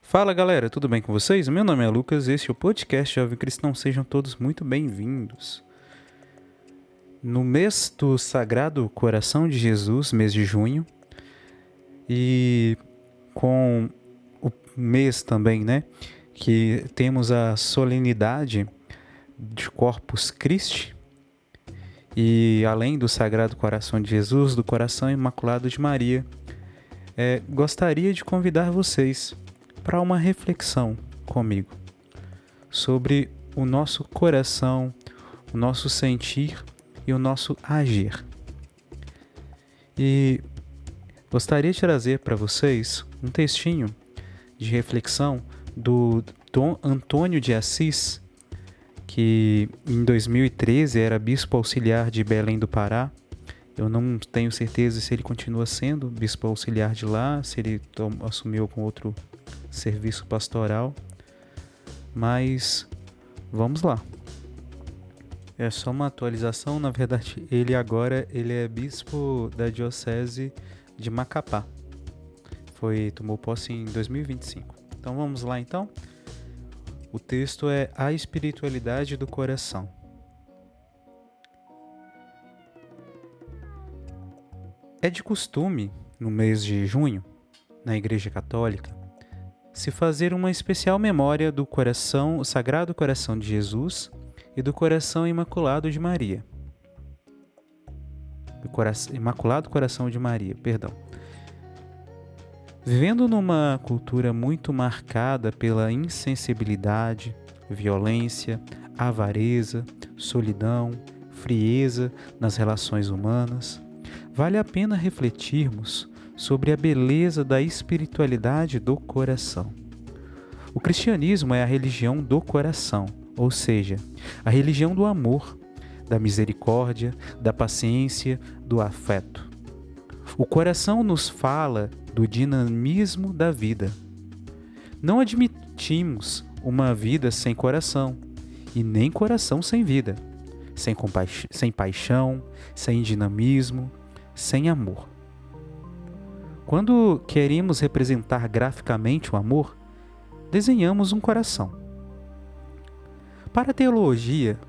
Fala galera, tudo bem com vocês? Meu nome é Lucas, este é o podcast Jovem Cristão, sejam todos muito bem-vindos. No mês do Sagrado Coração de Jesus, mês de junho, e com o mês também, que temos a solenidade de Corpus Christi, e além do Sagrado Coração de Jesus, do Coração Imaculado de Maria, gostaria de convidar vocês para uma reflexão comigo sobre o nosso coração, o nosso sentir e o nosso agir. E gostaria de trazer para vocês um textinho de reflexão do Dom Antônio de Assis, que em 2013 era bispo auxiliar de Belém do Pará. Eu não tenho certeza se ele continua sendo bispo auxiliar de lá, se ele assumiu com outro serviço pastoral, mas vamos lá. É só uma atualização, na verdade, ele é bispo da diocese de Macapá. Tomou posse em 2025. Então vamos lá então. O texto é A Espiritualidade do Coração. É de costume, no mês de junho, na Igreja Católica, se fazer uma especial memória do coração, o Sagrado Coração de Jesus e do Coração Imaculado de Maria. Imaculado Coração de Maria, perdão. Vivendo numa cultura muito marcada pela insensibilidade, violência, avareza, solidão, frieza nas relações humanas, vale a pena refletirmos sobre a beleza da espiritualidade do coração. O cristianismo é a religião do coração, ou seja, a religião do amor, da misericórdia, da paciência, do afeto. O coração nos fala do dinamismo da vida. Não admitimos uma vida sem coração e nem coração sem vida, sem paixão, sem dinamismo, sem amor. Quando queremos representar graficamente o amor, desenhamos um coração. Para a teologia,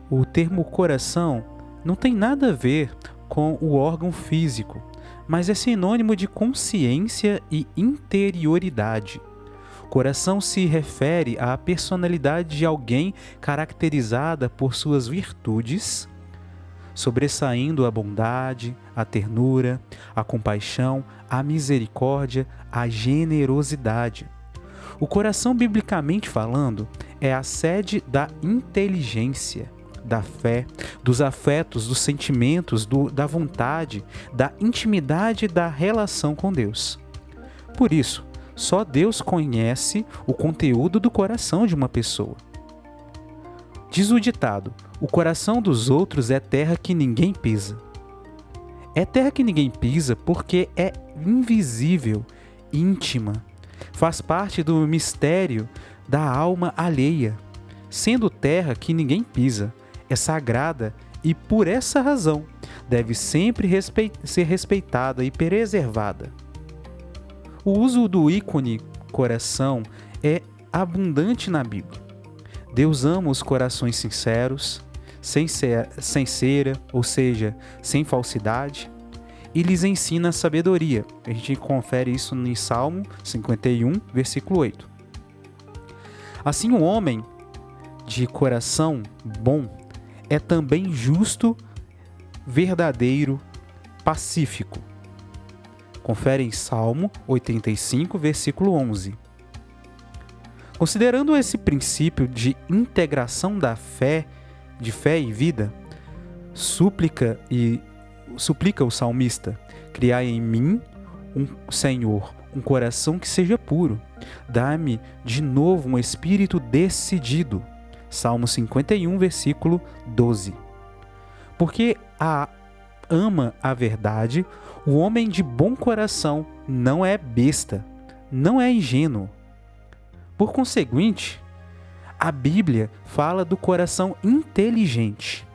o termo coração não tem nada a ver com o órgão físico, mas é sinônimo de consciência e interioridade. Coração se refere à personalidade de alguém caracterizada por suas virtudes, sobressaindo a bondade, a ternura, a compaixão, a misericórdia, a generosidade. O coração, biblicamente falando, é a sede da inteligência, da fé, dos afetos, dos sentimentos, da vontade, da intimidade e da relação com Deus. Por isso, só Deus conhece o conteúdo do coração de uma pessoa. Diz o ditado: o coração dos outros é terra que ninguém pisa. É terra que ninguém pisa porque é invisível, íntima, faz parte do mistério da alma alheia. Sendo terra que ninguém pisa, é sagrada e, por essa razão, deve sempre ser respeitada e preservada. O uso do ícone coração é abundante na Bíblia. Deus ama os corações sinceros, sem cera, ou seja, sem falsidade, e lhes ensina a sabedoria. A gente confere isso em Salmo 51, versículo 8. Assim, o homem de coração bom é também justo, verdadeiro, pacífico. Confere em Salmo 85, versículo 11. Considerando esse princípio de integração da fé, de fé e vida, suplica o salmista: criai em mim, Senhor, um coração que seja puro, dá-me de novo um espírito decidido. Salmo 51, versículo 12. Porque ama a verdade, o homem de bom coração não é besta, não é ingênuo. Por conseguinte, a Bíblia fala do coração inteligente.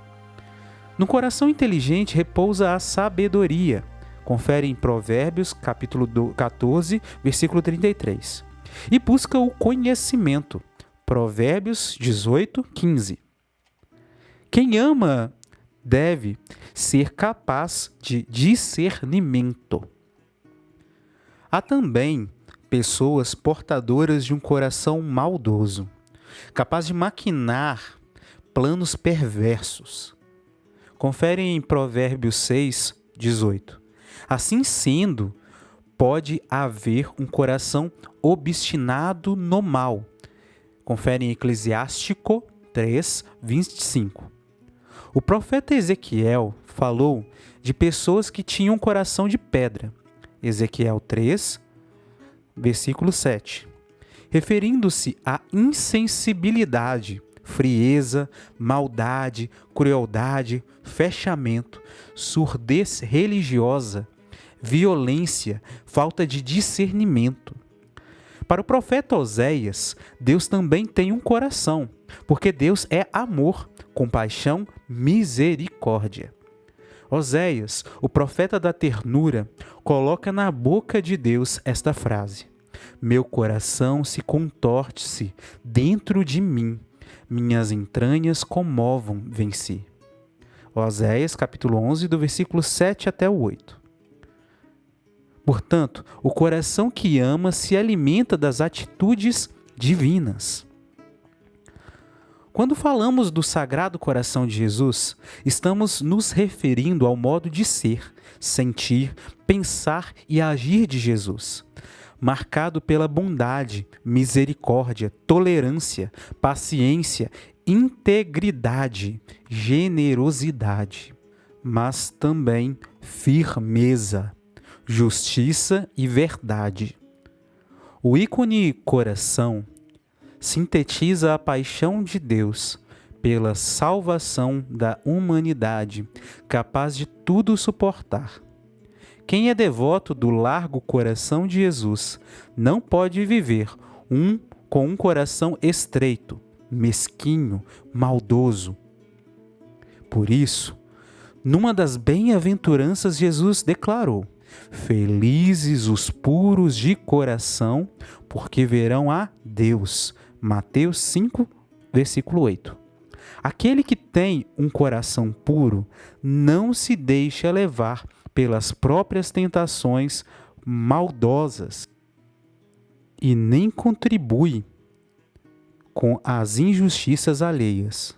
No coração inteligente repousa a sabedoria. Confere em Provérbios, capítulo 14, versículo 33. e busca o conhecimento. Provérbios 18:15. Quem ama deve ser capaz de discernimento. Há também pessoas portadoras de um coração maldoso, capaz de maquinar planos perversos. Confere em Provérbios 6:18. Assim sendo, pode haver um coração obstinado no mal. Confere em Eclesiástico 3:25. O profeta Ezequiel falou de pessoas que tinham um coração de pedra. Ezequiel 3, versículo 7. Referindo-se à insensibilidade, frieza, maldade, crueldade, fechamento, surdez religiosa, violência, falta de discernimento. Para o profeta Oséias, Deus também tem um coração, porque Deus é amor, compaixão, misericórdia. Oséias, o profeta da ternura, coloca na boca de Deus esta frase: meu coração se contorce dentro de mim, minhas entranhas comovam-se. Oséias, capítulo 11, do versículo 7 até o 8. Portanto, o coração que ama se alimenta das atitudes divinas. Quando falamos do Sagrado Coração de Jesus, estamos nos referindo ao modo de ser, sentir, pensar e agir de Jesus, marcado pela bondade, misericórdia, tolerância, paciência, integridade, generosidade, mas também firmeza, justiça e verdade. O ícone coração sintetiza a paixão de Deus pela salvação da humanidade, capaz de tudo suportar. Quem é devoto do largo coração de Jesus não pode viver com um coração estreito, mesquinho, maldoso. Por isso, numa das bem-aventuranças, Jesus declarou: felizes os puros de coração, porque verão a Deus. Mateus 5, versículo 8. Aquele que tem um coração puro não se deixa levar pelas próprias tentações maldosas e nem contribui com as injustiças alheias.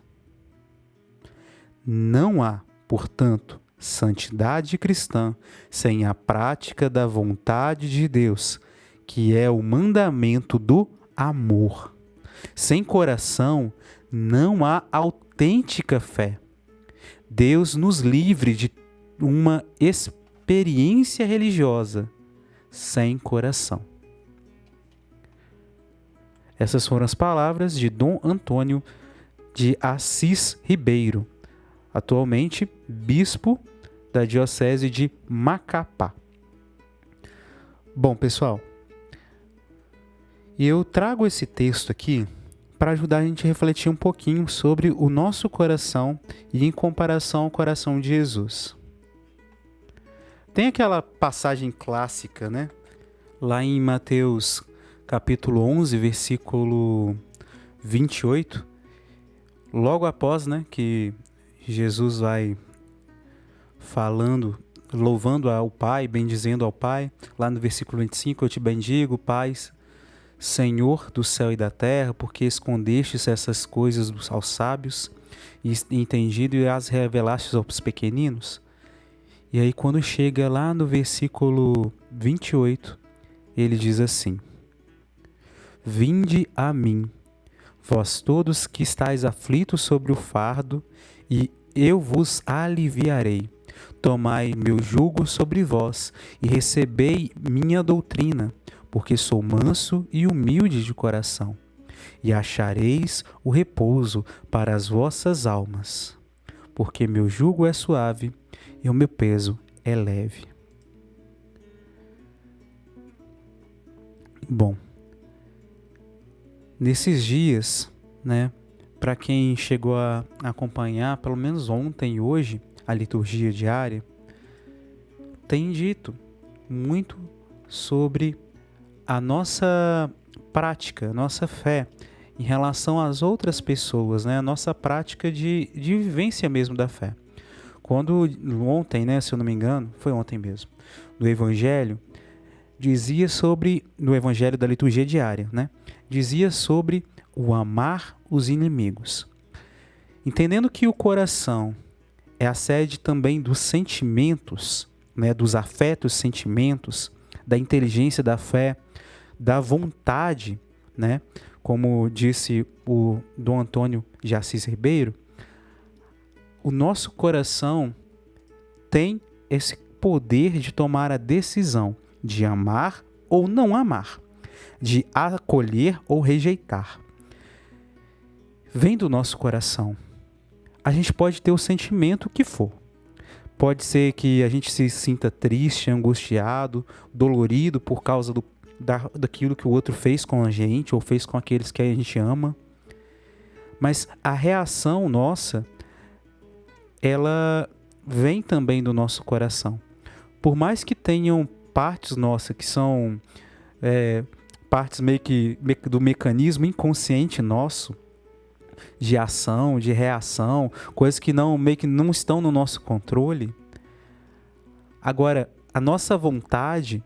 Não há, portanto, santidade cristã sem a prática da vontade de Deus, que é o mandamento do amor. Sem coração não há autêntica fé. Deus nos livre de uma experiência religiosa sem coração. Essas foram as palavras de Dom Antônio de Assis Ribeiro, atualmente bispo da Diocese de Macapá. Bom, pessoal, eu trago esse texto aqui para ajudar a gente a refletir um pouquinho sobre o nosso coração e em comparação ao coração de Jesus. Tem aquela passagem clássica, né? Lá em Mateus capítulo 11, versículo 28, logo após, né, que Jesus vai falando, louvando ao Pai, bendizendo ao Pai, lá no versículo 25, eu te bendigo, Pai, Senhor do céu e da terra, porque escondestes essas coisas aos sábios e entendido e as revelaste aos pequeninos. E aí quando chega lá no versículo 28, ele diz assim: vinde a mim, vós todos que estáis aflitos sobre o fardo, e eu vos aliviarei. Tomai meu jugo sobre vós e recebei minha doutrina, porque sou manso e humilde de coração, e achareis o repouso para as vossas almas, porque meu jugo é suave e o meu peso é leve. Bom, nesses dias, né, para quem chegou a acompanhar, pelo menos ontem e hoje, a liturgia diária, tem dito muito sobre a nossa prática, a nossa fé em relação às outras pessoas, né? A nossa prática de vivência mesmo da fé. Quando ontem, né, se eu não me engano, foi ontem mesmo, no Evangelho, dizia sobre, no Evangelho da liturgia diária, né? Dizia sobre o amar os inimigos. Entendendo que o coração é a sede também dos sentimentos, né, dos afetos, sentimentos, da inteligência da fé, da vontade, né, como disse o Dom Antônio de Assis Ribeiro, o nosso coração tem esse poder de tomar a decisão de amar ou não amar, de acolher ou rejeitar. Vem do nosso coração. A gente pode ter o sentimento que for. Pode ser que a gente se sinta triste, angustiado, dolorido por causa daquilo que o outro fez com a gente ou fez com aqueles que a gente ama. Mas a reação nossa, ela vem também do nosso coração. Por mais que tenham partes nossas que são partes meio que do mecanismo inconsciente nosso, de ação, de reação, coisas que meio que não estão no nosso controle. Agora, a nossa vontade,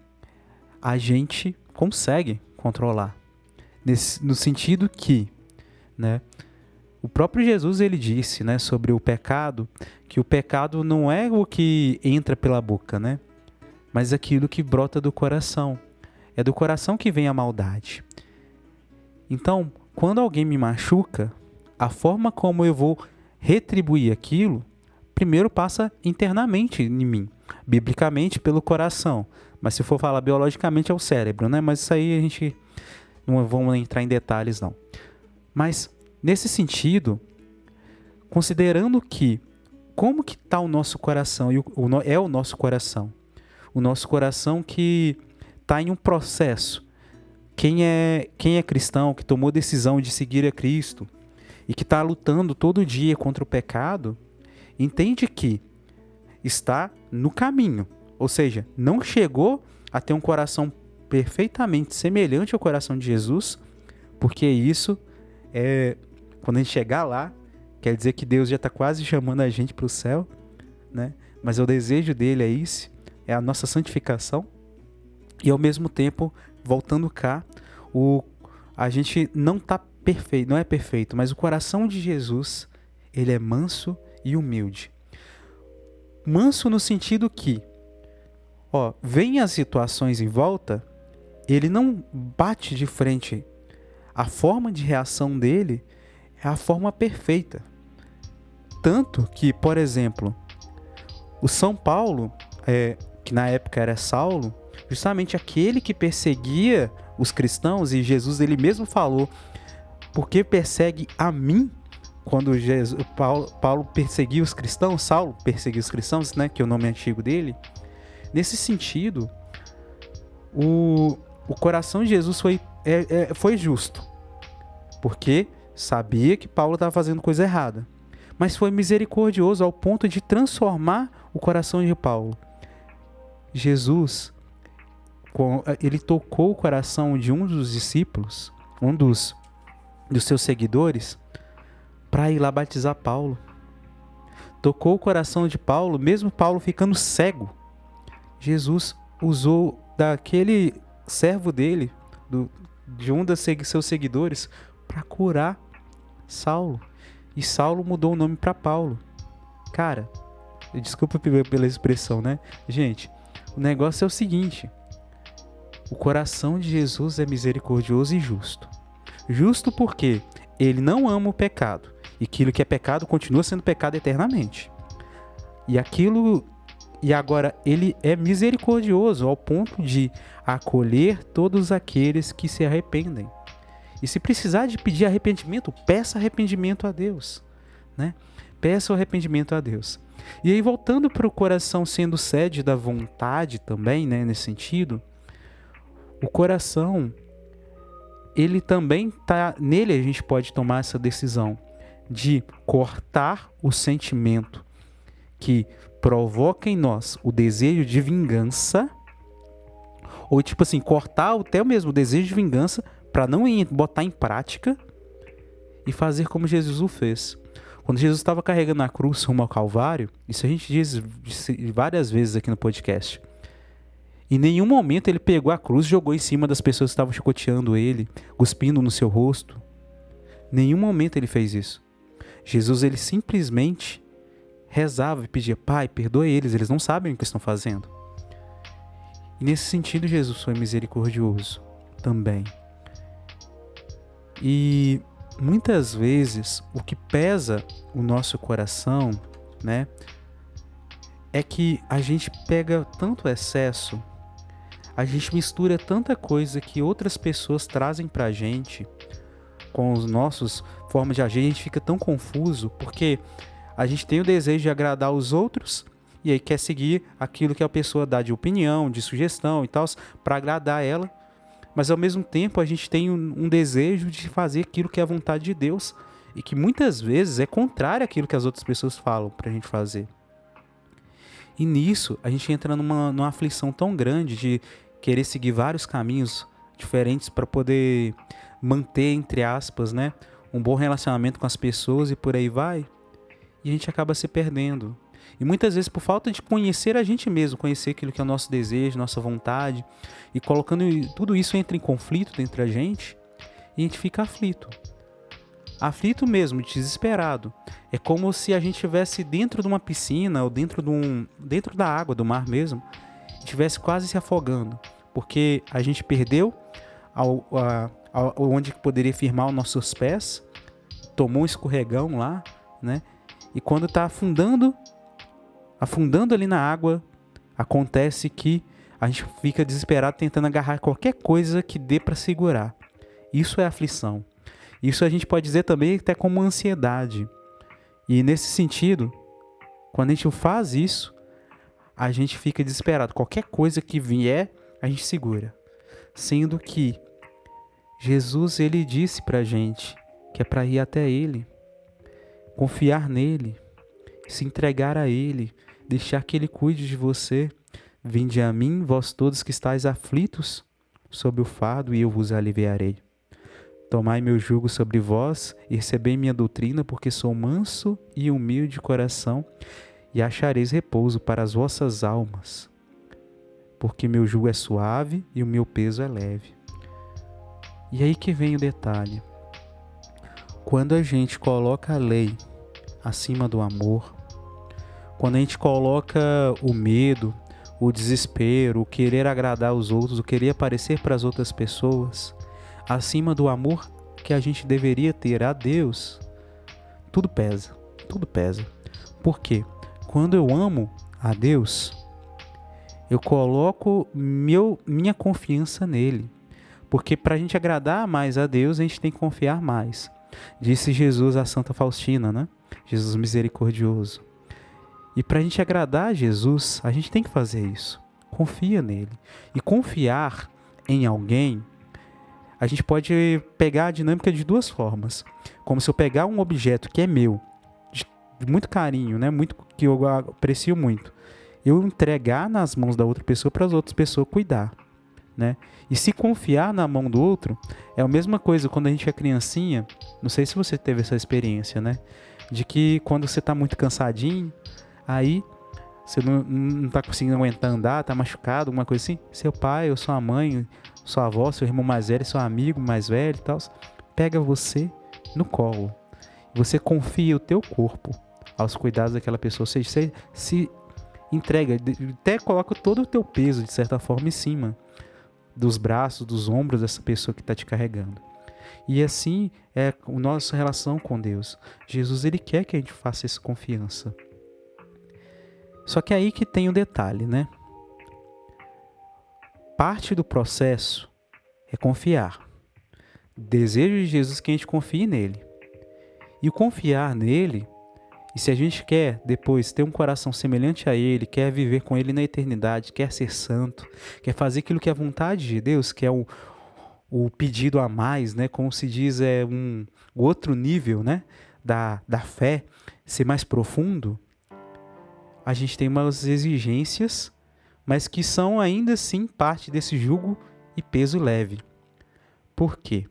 a gente consegue controlar. No sentido que, né, o próprio Jesus ele disse, né, sobre o pecado, que o pecado não é o que entra pela boca, né, mas aquilo que brota do coração. É do coração que vem a maldade. Então, quando alguém me machuca, a forma como eu vou retribuir aquilo, primeiro passa internamente em mim, biblicamente pelo coração. Mas se for falar biologicamente é o cérebro, né? Mas isso aí a gente não vamos entrar em detalhes não. Mas nesse sentido, considerando que como que está o nosso coração, é o nosso coração. O nosso coração que está em um processo. Quem é cristão, que tomou decisão de seguir a Cristo, e que está lutando todo dia contra o pecado, entende que está no caminho. Ou seja, não chegou a ter um coração perfeitamente semelhante ao coração de Jesus, porque isso, quando a gente chegar lá, quer dizer que Deus já está quase chamando a gente para o céu, né? Mas o desejo dele é isso, é a nossa santificação. E ao mesmo tempo, voltando cá, a gente não está perfeito, não é perfeito, mas o coração de Jesus, ele é manso e humilde. Manso no sentido que, vem as situações em volta, ele não bate de frente. A forma de reação dele é a forma perfeita. Tanto que, por exemplo, o São Paulo, que na época era Saulo, justamente aquele que perseguia os cristãos, e Jesus ele mesmo falou, porque persegue a mim, quando Paulo perseguia os cristãos, Saulo perseguia os cristãos, né, que é o nome antigo dele. Nesse sentido, o coração de Jesus foi justo, porque sabia que Paulo estava fazendo coisa errada, mas foi misericordioso ao ponto de transformar o coração de Paulo. Jesus, ele tocou o coração de um dos discípulos, um dos seus seguidores, para ir lá batizar Paulo. Tocou o coração de Paulo, mesmo Paulo ficando cego. Jesus usou daquele servo dele, de um dos seus seguidores, para curar Saulo. E Saulo mudou o nome para Paulo. Cara, desculpa pela expressão, né? Gente, o negócio é o seguinte: o coração de Jesus é misericordioso e justo. Justo porque ele não ama o pecado. E aquilo que é pecado continua sendo pecado eternamente. E agora ele é misericordioso ao ponto de acolher todos aqueles que se arrependem. E se precisar de pedir arrependimento, peça arrependimento a Deus, né? Peça o arrependimento a Deus. E aí, voltando para o coração sendo sede da vontade também, né, nesse sentido, o coração, ele também nele a gente pode tomar essa decisão de cortar o sentimento que provoca em nós o desejo de vingança, ou tipo assim, cortar até mesmo o desejo de vingança para não botar em prática e fazer como Jesus o fez. Quando Jesus estava carregando a cruz rumo ao Calvário, isso a gente disse várias vezes aqui no podcast. Em nenhum momento ele pegou a cruz e jogou em cima das pessoas que estavam chicoteando ele, cuspindo no seu rosto. Em nenhum momento ele fez isso. Jesus, ele simplesmente rezava e pedia: Pai, perdoe eles, eles não sabem o que estão fazendo. E nesse sentido, Jesus foi misericordioso também. E muitas vezes o que pesa o nosso coração, né, é que a gente pega tanto excesso, a gente mistura tanta coisa que outras pessoas trazem pra gente com os nossos formas de agir, a gente fica tão confuso, porque a gente tem o desejo de agradar os outros e aí quer seguir aquilo que a pessoa dá de opinião, de sugestão e tal, para agradar ela, mas ao mesmo tempo a gente tem um desejo de fazer aquilo que é a vontade de Deus e que muitas vezes é contrário àquilo que as outras pessoas falam pra gente fazer. E nisso a gente entra numa aflição tão grande de querer seguir vários caminhos diferentes para poder manter, entre aspas, né, um bom relacionamento com as pessoas e por aí vai. E a gente acaba se perdendo. E muitas vezes por falta de conhecer a gente mesmo, conhecer aquilo que é o nosso desejo, nossa vontade, e colocando tudo isso entra em conflito dentro da gente, e a gente fica aflito. Aflito mesmo, desesperado. É como se a gente estivesse dentro de uma piscina ou dentro da água, do mar mesmo, estivesse quase se afogando, porque a gente perdeu onde poderia firmar os nossos pés, tomou um escorregão lá, né? E quando está afundando ali na água, acontece que a gente fica desesperado tentando agarrar qualquer coisa que dê para segurar. Isso é aflição. Isso a gente pode dizer também até como ansiedade. E nesse sentido, quando a gente faz isso, a gente fica desesperado. Qualquer coisa que vier, a gente segura. Sendo que Jesus, ele disse pra gente que é para ir até ele, confiar nele, se entregar a ele, deixar que ele cuide de você. Vinde a mim, vós todos que estáis aflitos sob o fardo, e eu vos aliviarei. Tomai meu jugo sobre vós e recebei minha doutrina, porque sou manso e humilde de coração, e achareis repouso para as vossas almas, porque meu jugo é suave e o meu peso é leve. E aí que vem o detalhe. Quando a gente coloca a lei acima do amor, quando a gente coloca o medo, o desespero, o querer agradar os outros, o querer aparecer para as outras pessoas, acima do amor que a gente deveria ter a Deus, tudo pesa, tudo pesa. Por quê? Quando eu amo a Deus, eu coloco minha confiança nele. Porque para a gente agradar mais a Deus, a gente tem que confiar mais. Disse Jesus a Santa Faustina, né? Jesus misericordioso. E para a gente agradar a Jesus, a gente tem que fazer isso. Confia nele. E confiar em alguém, a gente pode pegar a dinâmica de duas formas. Como se eu pegar um objeto que é meu, de muito carinho, né? Que eu aprecio muito, eu entregar nas mãos da outra pessoa para as outras pessoas cuidar, né? E se confiar na mão do outro, é a mesma coisa quando a gente é criancinha. Não sei se você teve essa experiência, né? De que quando você está muito cansadinho, aí você não está conseguindo aguentar andar, está machucado, alguma coisa assim, seu pai ou sua mãe, sua avó, seu irmão mais velho, seu amigo mais velho e tal, pega você no colo. Você confia o teu corpo aos cuidados daquela pessoa. Ou seja, você se entrega, até coloca todo o teu peso, de certa forma, em cima dos braços, dos ombros dessa pessoa que está te carregando. E assim é a nossa relação com Deus. Jesus, ele quer que a gente faça essa confiança. Só que é aí que tem o detalhe, né? Parte do processo é confiar. O desejo de Jesus é que a gente confie nele. E o confiar nele, e se a gente quer depois ter um coração semelhante a ele, quer viver com ele na eternidade, quer ser santo, quer fazer aquilo que é a vontade de Deus, que é o pedido a mais, né? Como se diz, é um outro nível, né? da fé, ser mais profundo, a gente tem umas exigências, mas que são ainda assim parte desse jugo e peso leve. Por quê?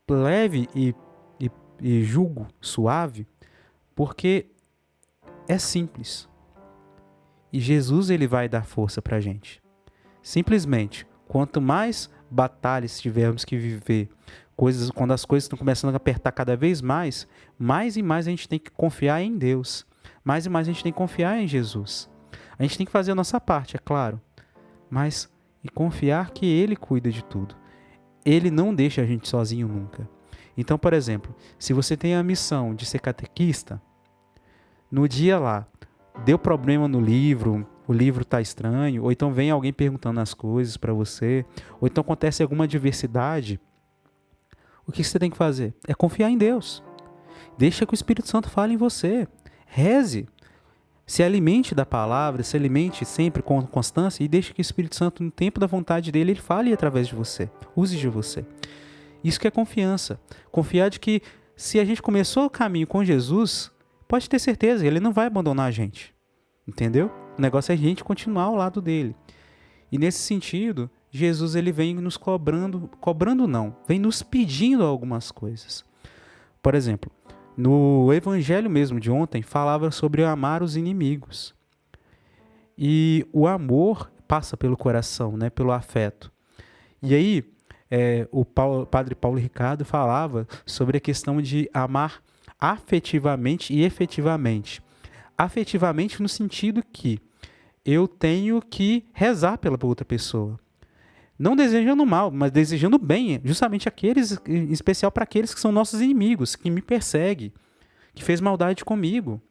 Leve e jugo suave, porque é simples. E Jesus, ele vai dar força para a gente. Simplesmente, quanto mais batalhas tivermos que viver, quando as coisas estão começando a apertar cada vez mais, mais e mais a gente tem que confiar em Deus. Mais e mais a gente tem que confiar em Jesus. A gente tem que fazer a nossa parte, é claro, mas e confiar que Ele cuida de tudo. Ele não deixa a gente sozinho nunca. Então, por exemplo, se você tem a missão de ser catequista, no dia lá, deu problema no livro, o livro está estranho, ou então vem alguém perguntando as coisas para você, ou então acontece alguma adversidade, o que você tem que fazer? É confiar em Deus. Deixa que o Espírito Santo fale em você. Reze. Se alimente da palavra, se alimente sempre com constância e deixe que o Espírito Santo, no tempo da vontade dele, ele fale através de você. Use de você. Isso que é confiança. Confiar de que se a gente começou o caminho com Jesus, pode ter certeza, ele não vai abandonar a gente. Entendeu? O negócio é a gente continuar ao lado dele. E nesse sentido, Jesus ele vem nos cobrando não, vem nos pedindo algumas coisas. Por exemplo, no evangelho mesmo de ontem, falava sobre amar os inimigos. E o amor passa pelo coração, né, pelo afeto. E aí, o padre Paulo Ricardo falava sobre a questão de amar afetivamente e efetivamente. Afetivamente no sentido que eu tenho que rezar pela outra pessoa. Não desejando mal, mas desejando bem, justamente aqueles, em especial para aqueles que são nossos inimigos, que me perseguem, que fez maldade comigo.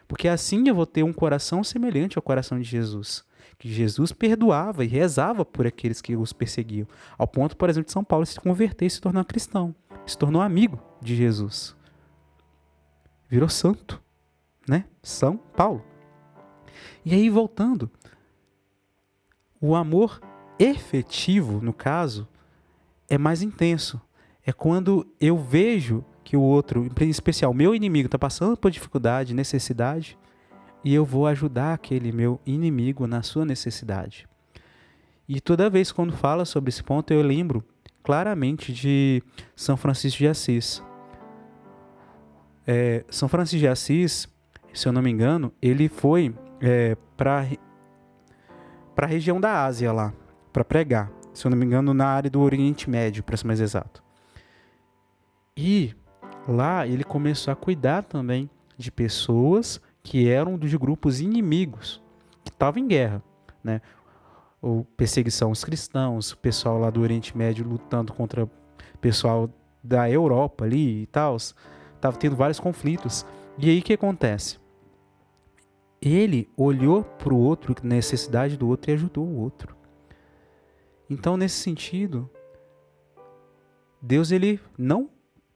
Porque assim eu vou ter um coração semelhante ao coração de Jesus. Que Jesus perdoava e rezava por aqueles que os perseguiam. Ao ponto, por exemplo, de São Paulo se converter e se tornar cristão. Se tornou amigo de Jesus. Virou santo, né? São Paulo. E aí, voltando, o amor efetivo, no caso, é mais intenso. É quando eu vejo que o outro, em especial meu inimigo, está passando por dificuldade, necessidade, e eu vou ajudar aquele meu inimigo na sua necessidade. E toda vez quando fala sobre esse ponto, eu lembro claramente de São Francisco de Assis. São Francisco de Assis, se eu não me engano, ele foi para a região da Ásia lá, para pregar. Se eu não me engano, na área do Oriente Médio, para ser mais exato. E lá ele começou a cuidar também de pessoas que eram de grupos inimigos, que estavam em guerra, né? Ou perseguição aos cristãos, o pessoal lá do Oriente Médio lutando contra o pessoal da Europa ali e tal. Estava tendo vários conflitos. E aí o que acontece? Ele olhou para o outro, a necessidade do outro, e ajudou o outro. Então, nesse sentido, Deus ele não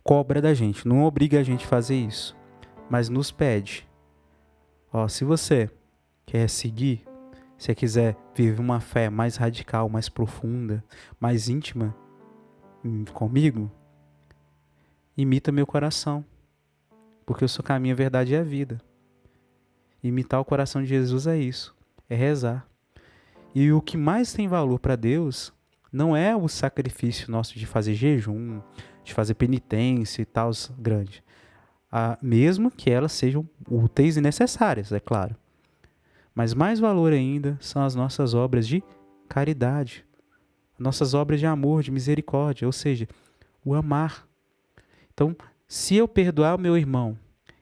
cobra da gente, não obriga a gente a fazer isso, mas nos pede. Se você quer seguir, se você quiser viver uma fé mais radical, mais profunda, mais íntima comigo, imita meu coração, porque o seu caminho, a verdade e a vida. Imitar o coração de Jesus é isso, é rezar. E o que mais tem valor para Deus não é o sacrifício nosso de fazer jejum, de fazer penitência e tal, grande. Mesmo que elas sejam úteis e necessárias, é claro. Mas mais valor ainda são as nossas obras de caridade, nossas obras de amor, de misericórdia, ou seja, o amar. Então, se eu perdoar o meu irmão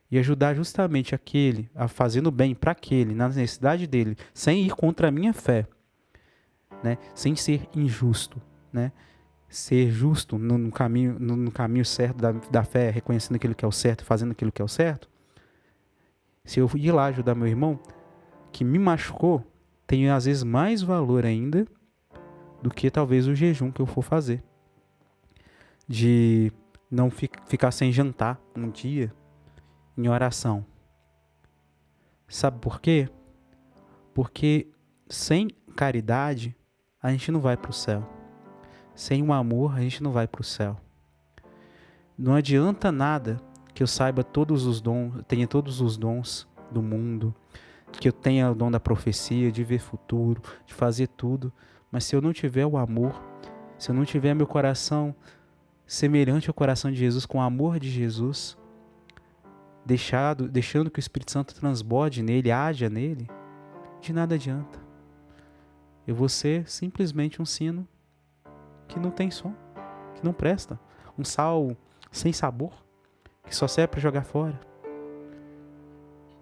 e ajudar justamente aquele, a fazendo bem para aquele, na necessidade dele, sem ir contra a minha fé, né? Sem ser injusto, né? Ser justo no caminho certo da fé, reconhecendo aquilo que é o certo, fazendo aquilo que é o certo. Se eu ir lá ajudar meu irmão, que me machucou, tem às vezes mais valor ainda do que talvez o jejum que eu for fazer. De não ficar sem jantar um dia em oração. Sabe por quê? Porque sem caridade a gente não vai para o céu. Sem o amor a gente não vai para o céu. Não adianta nada que eu saiba todos os dons, tenha todos os dons do mundo, que eu tenha o dom da profecia, de ver futuro, de fazer tudo, mas se eu não tiver o amor, se eu não tiver meu coração semelhante ao coração de Jesus, com o amor de Jesus, deixando que o Espírito Santo transborde nele, haja nele, de nada adianta. Eu vou ser simplesmente um sino que não tem som, que não presta. Um sal sem sabor, que só serve para jogar fora.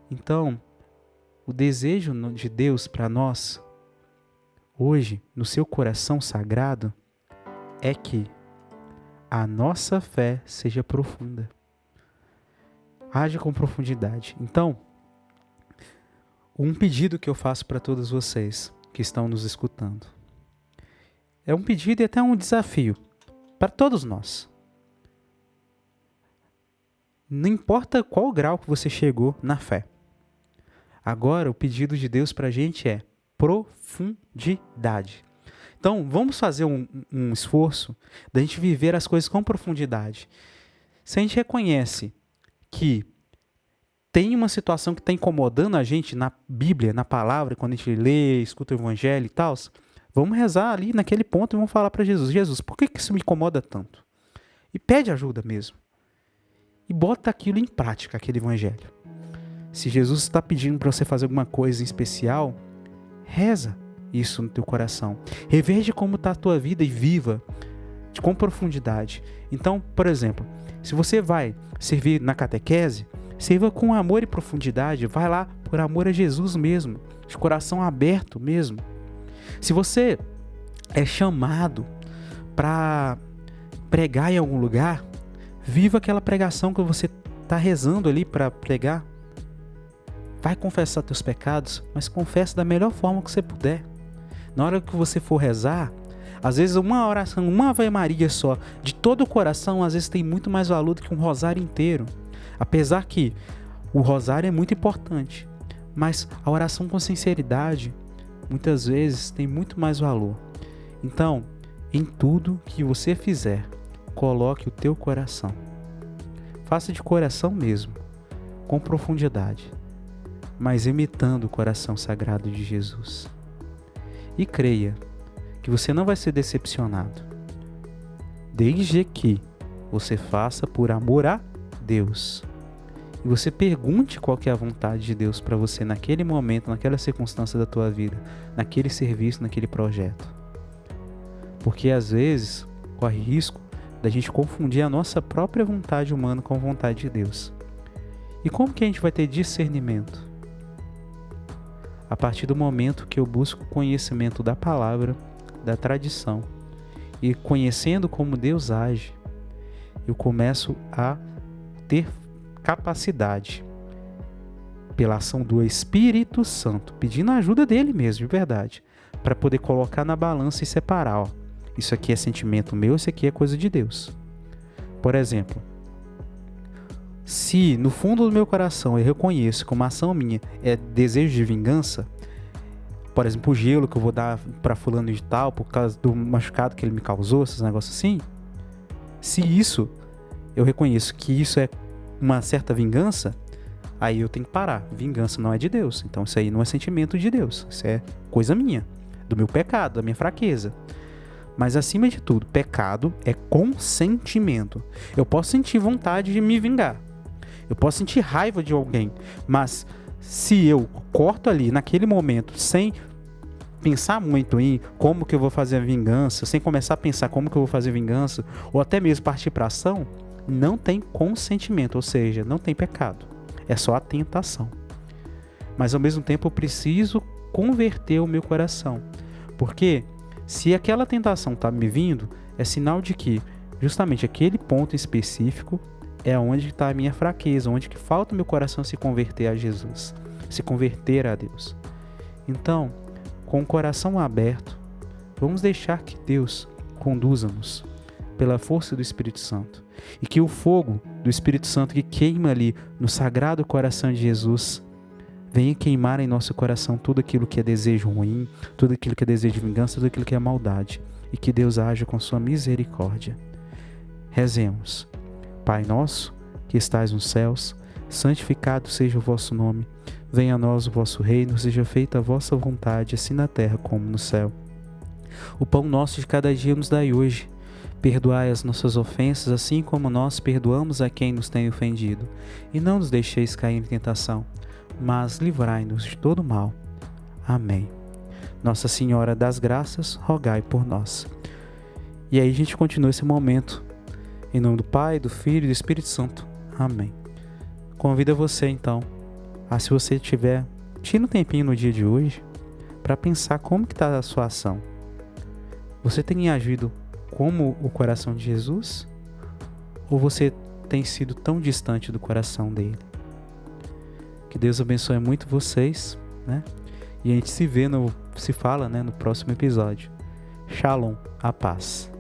Então, o desejo de Deus para nós, hoje, no seu coração sagrado, é que a nossa fé seja profunda. Haja com profundidade. Então, um pedido que eu faço para todos vocês que estão nos escutando. É um pedido e até um desafio para todos nós. Não importa qual grau que você chegou na fé. Agora, o pedido de Deus para a gente é profundidade. Então, vamos fazer um esforço da gente viver as coisas com profundidade. Se a gente reconhece que tem uma situação que está incomodando a gente na Bíblia, na palavra, quando a gente lê, escuta o Evangelho e tal, vamos rezar ali naquele ponto e vamos falar para Jesus. Jesus, por que isso me incomoda tanto? E pede ajuda mesmo. E bota aquilo em prática, aquele Evangelho. Se Jesus está pedindo para você fazer alguma coisa em especial, reza isso no teu coração. Reveja como está a tua vida e viva com profundidade. Então, por exemplo, se você vai servir na catequese, sirva com amor e profundidade. Vai lá por amor a Jesus mesmo, de coração aberto mesmo. Se você é chamado para pregar em algum lugar, viva aquela pregação que você está rezando ali para pregar. Vai confessar teus pecados, mas confessa da melhor forma que você puder. Na hora que você for rezar, às vezes uma oração, uma Ave Maria só, de todo o coração, às vezes tem muito mais valor do que um rosário inteiro. Apesar que o rosário é muito importante, mas a oração com sinceridade, muitas vezes, tem muito mais valor. Então, em tudo que você fizer, coloque o teu coração. Faça de coração mesmo, com profundidade, mas imitando o coração sagrado de Jesus. E creia que você não vai ser decepcionado, desde que você faça por amor a Deus. E você pergunte qual que é a vontade de Deus para você naquele momento, naquela circunstância da tua vida, naquele serviço, naquele projeto. Porque às vezes corre risco da gente confundir a nossa própria vontade humana com a vontade de Deus. E como que a gente vai ter discernimento? A partir do momento que eu busco conhecimento da palavra, da tradição, e conhecendo como Deus age, eu começo a ter capacidade, pela ação do Espírito Santo, pedindo a ajuda dele mesmo, de verdade, para poder colocar na balança e separar, isso aqui é sentimento meu, isso aqui é coisa de Deus. Por exemplo, se no fundo do meu coração eu reconheço que uma ação minha é desejo de vingança, por exemplo, o gelo que eu vou dar para fulano de tal por causa do machucado que ele me causou, esses negócios assim, se isso eu reconheço que isso é uma certa vingança, aí eu tenho que parar. Vingança não é de Deus, então isso aí não é sentimento de Deus, isso é coisa minha, do meu pecado, da minha fraqueza. Mas acima de tudo, pecado é consentimento. Eu posso sentir vontade de me vingar, eu posso sentir raiva de alguém, mas se eu corto ali naquele momento sem pensar muito em como que eu vou fazer a vingança, sem começar a pensar como que eu vou fazer a vingança, ou até mesmo partir para ação, não tem consentimento, ou seja, não tem pecado, é só a tentação. Mas ao mesmo tempo eu preciso converter o meu coração, porque se aquela tentação está me vindo, é sinal de que justamente aquele ponto específico é onde está a minha fraqueza, onde que falta o meu coração se converter a Jesus, se converter a Deus. Então, com o coração aberto, vamos deixar que Deus conduza-nos pela força do Espírito Santo. E que o fogo do Espírito Santo que queima ali no sagrado coração de Jesus venha queimar em nosso coração tudo aquilo que é desejo ruim, tudo aquilo que é desejo de vingança, tudo aquilo que é maldade. E que Deus haja com sua misericórdia. Rezemos. Pai nosso, que estais nos céus, santificado seja o vosso nome. Venha a nós o vosso reino, seja feita a vossa vontade, assim na terra como no céu. O pão nosso de cada dia nos dai hoje. Perdoai as nossas ofensas, assim como nós perdoamos a quem nos tem ofendido. E não nos deixeis cair em tentação, mas livrai-nos de todo mal. Amém. Nossa Senhora das Graças, rogai por nós. E aí a gente continua esse momento. Em nome do Pai, do Filho e do Espírito Santo. Amém. Convido você então, se você tiver, tira um tempinho no dia de hoje, para pensar como que está a sua ação. Você tem agido como o coração de Jesus? Ou você tem sido tão distante do coração dele? Que Deus abençoe muito vocês, né? E a gente se fala, né, no próximo episódio. Shalom, a paz.